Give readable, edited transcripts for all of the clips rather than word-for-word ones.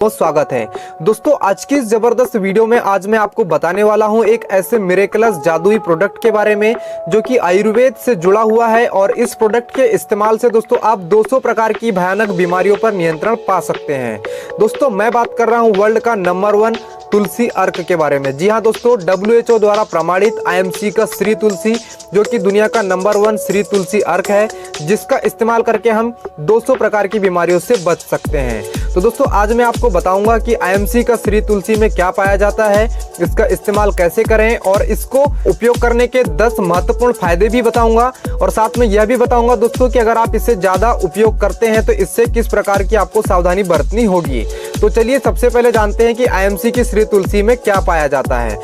बहुत स्वागत है दोस्तों। आज की इस जबरदस्त वीडियो में आज मैं आपको बताने वाला हूं एक ऐसे मिरेकलस जादुई प्रोडक्ट के बारे में जो कि आयुर्वेद से जुड़ा हुआ है। और इस प्रोडक्ट के इस्तेमाल से दोस्तों आप 200 प्रकार की भयानक बीमारियों पर नियंत्रण पा सकते हैं। दोस्तों मैं बात कर रहा हूं वर्ल्ड का नंबर 1 तुलसी अर्क के बारे में। जी हाँ दोस्तों, WHO द्वारा प्रमाणित IMC का श्री तुलसी, जो कि दुनिया का नंबर 1 श्री तुलसी अर्क है, जिसका इस्तेमाल करके हम 200 प्रकार की बीमारियों से बच सकते हैं। तो दोस्तों आज मैं आपको बताऊंगा कि IMC का श्री तुलसी में क्या पाया जाता है, इसका इस्तेमाल कैसे करें और इसको उपयोग करने के 10 महत्वपूर्ण फायदे भी बताऊंगा। और साथ में यह भी बताऊंगा दोस्तों कि अगर आप इसे ज्यादा उपयोग करते हैं तो इससे किस प्रकार की आपको सावधानी बरतनी होगी। तो चलिए सबसे पहले जानते हैं कि IMC की श्री तुलसी में क्या पाया जाता है।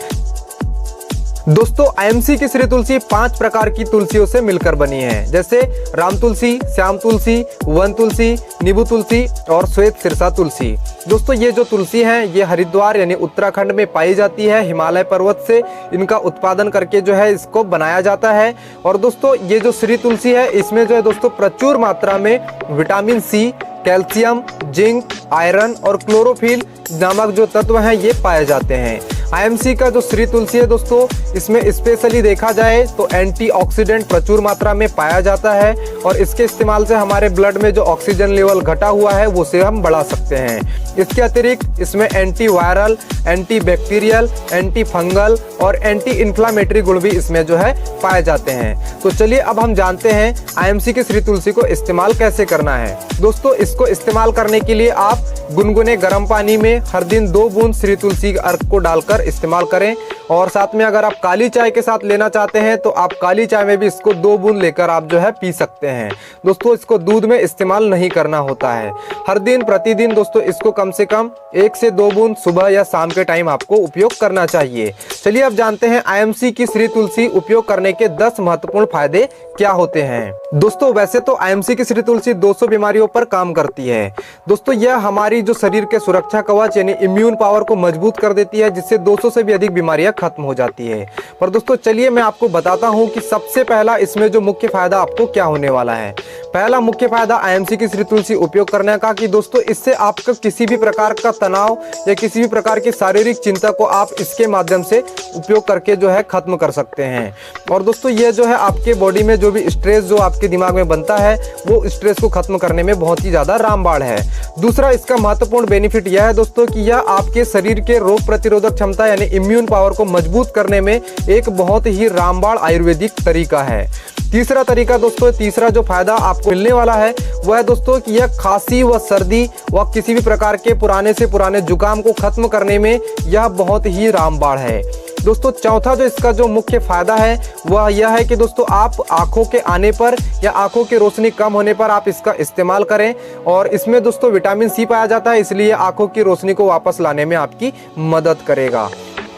दोस्तों IMC की श्री तुलसी 5 प्रकार की तुलसियों से मिलकर बनी है, जैसे राम तुलसी, श्याम तुलसी, वन तुलसी, नींबू तुलसी और श्वेत सिरसा तुलसी। दोस्तों ये जो तुलसी है ये हरिद्वार यानी उत्तराखंड में पाई जाती है। हिमालय पर्वत से इनका उत्पादन करके जो है इसको बनाया जाता है। और दोस्तों ये जो श्री तुलसी है इसमें जो है दोस्तों प्रचुर मात्रा में vitamin C, calcium, zinc, iron और क्लोरोफिल नामक जो तत्व हैं ये पाए जाते हैं। IMC का जो श्री तुलसी है दोस्तों इसमें स्पेशली देखा जाए तो एंटीऑक्सीडेंट प्रचुर मात्रा में पाया जाता है और इसके इस्तेमाल से हमारे ब्लड में जो ऑक्सीजन लेवल घटा हुआ है वो से हम बढ़ा सकते हैं। इसके अतिरिक्त इसमें anti viral, anti bacterial, anti fungal और एंटी इन्फ्लामेटरी गुण भी इसमें जो है पाए जाते हैं। तो चलिए अब हम जानते हैं IMC की श्री तुलसी को इस्तेमाल कैसे करना है। दोस्तों इसको इस्तेमाल करने के लिए आप गुनगुने गर्म पानी में हर दिन 2 बूंद श्री तुलसी अर्क को डालकर इस्तेमाल करें। और साथ में अगर आप काली चाय के साथ लेना चाहते हैं तो आप काली चाय में भी इसको 2 बूंद लेकर आप जो है पी सकते हैं। दोस्तों इसको दूध में इस्तेमाल नहीं करना होता है। हर दिन प्रतिदिन दोस्तों इसको कम से कम 1 से 2 बूंद सुबह या शाम के टाइम आपको उपयोग करना चाहिए। चलिए अब जानते हैं IMC की श्री तुलसी उपयोग करने के 10 महत्वपूर्ण फायदे क्या होते हैं। दोस्तों वैसे तो IMC की श्री तुलसी 200 बीमारियों पर काम करती है। दोस्तों यह हमारी जो शरीर के सुरक्षा कवच यानी इम्यून पावर को मजबूत कर देती है, जिससे 200 से भी अधिक बीमारियां खत्म हो जाती है। पर दोस्तों चलिए मैं आपको बताता हूं कि सबसे पहला इसमें जो मुख्य फायदा आपको क्या होने वाला है। पहला मुख्य फायदा IMC की श्री तुलसी उपयोग करने का कि दोस्तों इससे आपका किसी भी प्रकार का तनाव या किसी भी प्रकार की शारीरिक चिंता को आप इसके माध्यम से उपयोग करके जो है खत्म कर सकते हैं। और दोस्तों ये जो है आपके बॉडी में जो भी स्ट्रेस जो आपके दिमाग में बनता है वो स्ट्रेस को खत्म करने में बहुत ही ज्यादा रामबाण है। दूसरा इसका महत्वपूर्ण बेनिफिट यह है दोस्तों कि यह आपके शरीर के रोग प्रतिरोधक क्षमता यानी इम्यून पावर को मजबूत करने में एक बहुत ही रामबाण आयुर्वेदिक तरीका है। तीसरा तरीका दोस्तों, तीसरा जो फायदा आपको मिलने वाला है वह है दोस्तों कि यह खांसी व सर्दी व किसी भी प्रकार के पुराने से पुराने जुकाम को खत्म करने में यह बहुत ही रामबाण है। दोस्तों चौथा जो इसका जो मुख्य फायदा है वह यह है कि दोस्तों आप आंखों के आने पर या आंखों की रोशनी कम होने पर आप इसका इस्तेमाल करें। और इसमें दोस्तों विटामिन C पाया जाता है, इसलिए आंखों की रोशनी को वापस लाने में आपकी मदद करेगा।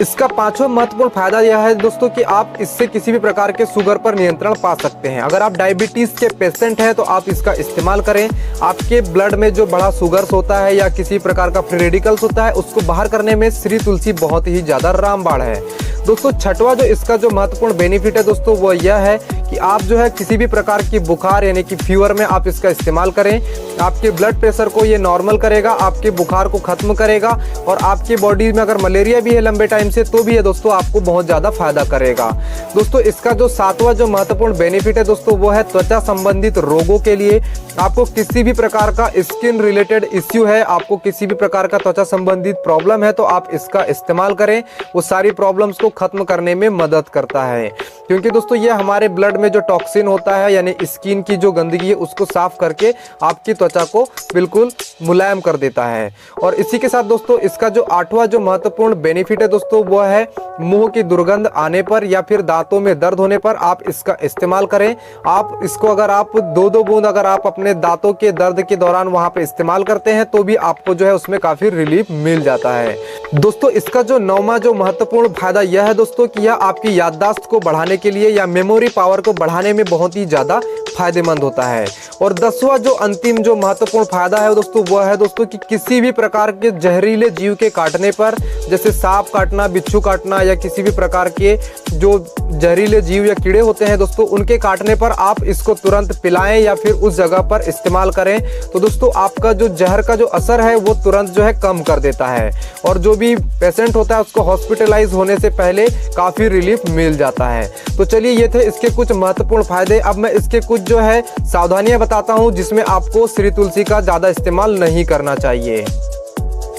इसका 5वां महत्वपूर्ण फायदा यह है दोस्तों कि आप इससे किसी भी प्रकार के शुगर पर नियंत्रण पा सकते हैं। अगर आप डायबिटीज के पेशेंट हैं तो आप इसका इस्तेमाल करें। आपके ब्लड में जो बड़ा शुगर्स होता है या किसी प्रकार का फ्री रेडिकल्स होता है उसको बाहर करने में श्री तुलसी बहुत ही ज्यादा रामबाण है। दोस्तों छठवां जो इसका जो महत्वपूर्ण बेनिफिट है दोस्तों वो यह है कि आप जो है किसी भी प्रकार की बुखार यानी कि फीवर में आप इसका इस्तेमाल करें। आपके ब्लड प्रेशर को ये नॉर्मल करेगा, आपके बुखार को खत्म करेगा और आपकी बॉडी में अगर मलेरिया भी है लंबे टाइम से तो भी ये दोस्तों आपको बहुत ज्यादा फायदा करेगा। दोस्तों इसका जो 7वां जो महत्वपूर्ण बेनिफिट है दोस्तों वो है त्वचा संबंधित रोगों के लिए। आपको किसी भी प्रकार का स्किन रिलेटेड इश्यू है, आपको किसी भी प्रकार का त्वचा संबंधित प्रॉब्लम है तो आप इसका इस्तेमाल करें। वो सारी प्रॉब्लम्स को खत्म करने में मदद करता है, क्योंकि दोस्तों ये हमारे ब्लड में जो टॉक्सिन होता है यानी स्किन की जो गंदगी है उसको साफ करके आपकी त्वचा को बिल्कुल मुलायम कर देता है। और इसी के साथ दोस्तों इसका जो 8वां जो महत्वपूर्ण बेनिफिट है दोस्तों वो है मुंह की दुर्गंध आने पर या फिर दांतों में दर्द होने पर आप इसका इस्तेमाल करें। आप इसको अगर आप 2-2 बूंद अगर आप अपने दांतों के दर्द के दौरान वहां पे इस्तेमाल करते हैं तो भी आपको जो है उसमें काफी रिलीफ मिल जाता है। दोस्तों इसका जो 9वां जो महत्वपूर्ण फायदा यह है दोस्तों कि यह आपकी याददाश्त को बढ़ाने के लिए या मेमोरी पावर को बढ़ाने में बहुत ही ज्यादा फायदेमंद होता है। और 10वां जो अंतिम जो महत्वपूर्ण फायदा है दोस्तों, वह है दोस्तों कि किसी भी प्रकार के जहरीले जीव के काटने पर, जैसे सांप काटना, बिच्छू काटना या किसी भी प्रकार के जो जहरीले जीव या कीड़े होते हैं दोस्तों, उनके काटने पर आप इसको तुरंत पिलाएं या फिर उस जगह पर इस्तेमाल करें, तो दोस्तों आपका जो जहर का जो असर है वो तुरंत जो है कम कर देता है। और जो भी पेशेंट होता है उसको हॉस्पिटलाइज होने से पहले काफ़ी रिलीफ मिल जाता है। तो चलिए, ये थे इसके कुछ महत्वपूर्ण फायदे। अब मैं इसके कुछ जो है सावधानियां बताता हूं जिसमें आपको श्री तुलसी का ज़्यादा इस्तेमाल नहीं करना चाहिए।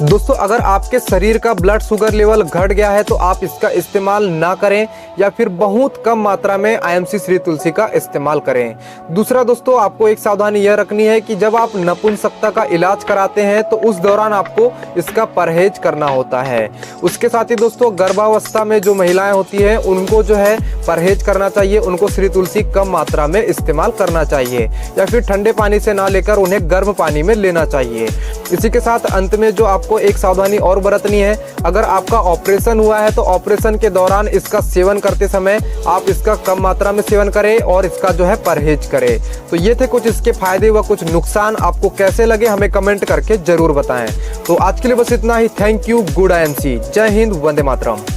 दोस्तों, अगर आपके शरीर का ब्लड शुगर लेवल घट गया है तो आप इसका इस्तेमाल ना करें या फिर बहुत कम मात्रा में IMC श्री तुलसी का इस्तेमाल करें। दूसरा दोस्तों, आपको एक सावधानी यह रखनी है कि जब आप नपुंसकता का इलाज कराते हैं तो उस दौरान आपको इसका परहेज करना होता है। उसके साथ ही दोस्तों, गर्भावस्था में जो महिलाएं होती हैं उनको जो है परहेज करना चाहिए, उनको श्री तुलसी कम मात्रा में इस्तेमाल करना चाहिए या फिर ठंडे पानी से ना लेकर उन्हें गर्म पानी में लेना चाहिए। इसी के साथ अंत में जो आपको एक सावधानी और बरतनी है, अगर आपका ऑपरेशन हुआ है तो ऑपरेशन के दौरान इसका सेवन करते समय आप इसका कम मात्रा में सेवन करें और इसका जो है परहेज करें। तो ये थे कुछ इसके फायदे व कुछ नुकसान। आपको कैसे लगे हमें कमेंट करके जरूर बताएं। तो आज के लिए बस इतना ही। Thank you. Good IMC। जय हिंद। वंदे मातरम।